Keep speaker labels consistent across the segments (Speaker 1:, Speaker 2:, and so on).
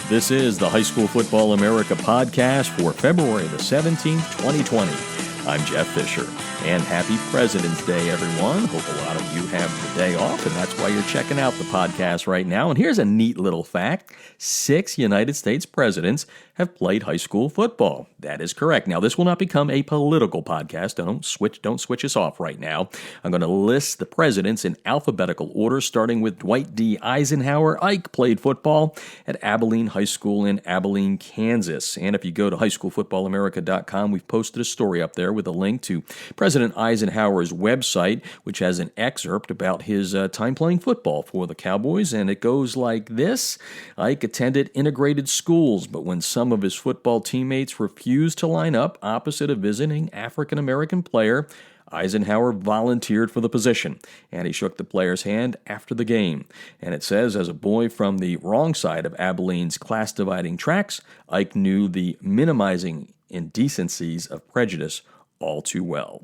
Speaker 1: This is the High School Football America podcast for February the 17th, 2020. I'm Jeff Fisher, and happy President's Day, everyone. Hope a lot of you have the day off, and that's why you're checking out the podcast right now. And here's a neat little fact. 6 United States presidents have played high school football. That is correct. Now, this will not become a political podcast. Don't switch us off right now. I'm going to list the presidents in alphabetical order, starting with Dwight D. Eisenhower. Ike played football at Abilene High School in Abilene, Kansas. And if you go to highschoolfootballamerica.com, we've posted a story up there with a link to President Eisenhower's website, which has an excerpt about his time playing football for the Cowboys. And it goes like this. Ike attended integrated schools, but when some of his football teammates refused to line up opposite a visiting African-American player, Eisenhower volunteered for the position, and he shook the player's hand after the game. And it says, as a boy from the wrong side of Abilene's class-dividing tracks, Ike knew the minimizing indecencies of prejudice all too well.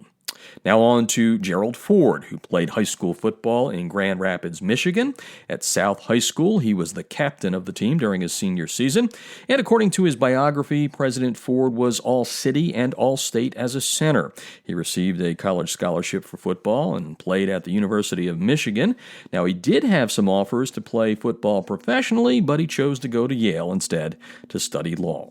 Speaker 1: Now on to Gerald Ford, who played high school football in Grand Rapids, Michigan. At South High School, he was the captain of the team during his senior season. And according to his biography, President Ford was all-city and all-state as a center. He received a college scholarship for football and played at the University of Michigan. Now, he did have some offers to play football professionally, but he chose to go to Yale instead to study law.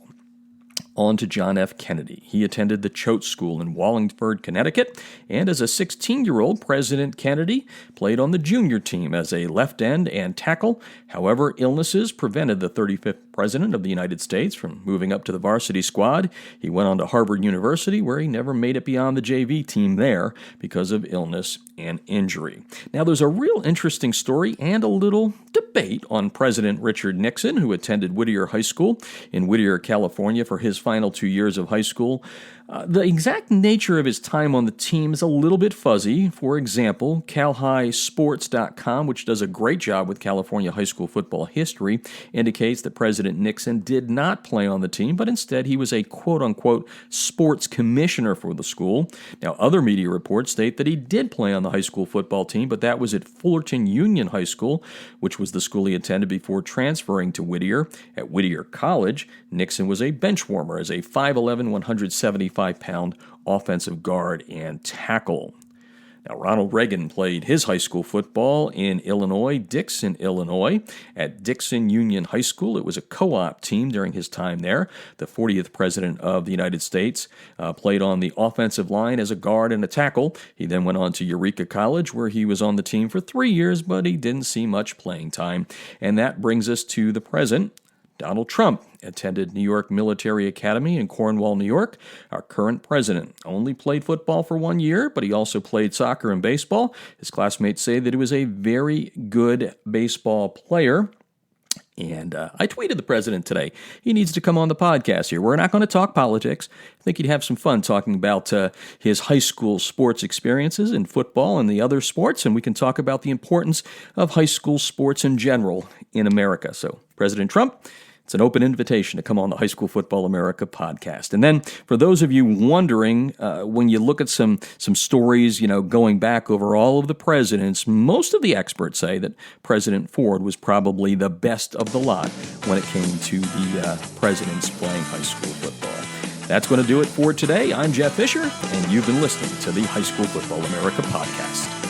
Speaker 1: On to John F. Kennedy. He attended the Choate School in Wallingford, Connecticut, and as a 16-year-old, President Kennedy played on the junior team as a left end and tackle. However, illnesses prevented the 35th President of the United States from moving up to the varsity squad. He went on to Harvard University, where he never made it beyond the JV team there because of illness and injury. Now, there's a real interesting story and a little debate on President Richard Nixon, who attended Whittier High School in Whittier, California for his final 2 years of high school. The exact nature of his time on the team is a little bit fuzzy. For example, CalHighSports.com, which does a great job with California high school football history, indicates that President Nixon did not play on the team, but instead he was a quote-unquote sports commissioner for the school. Now, other media reports state that he did play on the high school football team, but that was at Fullerton Union High School, which was the school he attended before transferring to Whittier. At Whittier College, Nixon was a bench warmer as a 5'11", 175-pound offensive guard and tackle. Now, Ronald Reagan played his high school football in Illinois, Dixon, Illinois. At Dixon Union High School, it was a co-op team during his time there. The 40th President of the United States played on the offensive line as a guard and a tackle. He then went on to Eureka College, where he was on the team for 3 years, but he didn't see much playing time. And that brings us to the present. Donald Trump attended New York Military Academy in Cornwall, New York. Our current president only played football for 1 year, but he also played soccer and baseball. His classmates say that he was a very good baseball player. And I tweeted the president today. He needs to come on the podcast here. We're not going to talk politics. I think he'd have some fun talking about his high school sports experiences in football and the other sports, and we can talk about the importance of high school sports in general in America. So, President Trump, it's an open invitation to come on the High School Football America podcast. And then for those of you wondering, when you look at some stories, going back over all of the presidents, most of the experts say that President Ford was probably the best of the lot when it came to the presidents playing high school football. That's going to do it for today. I'm Jeff Fisher, and you've been listening to the High School Football America podcast.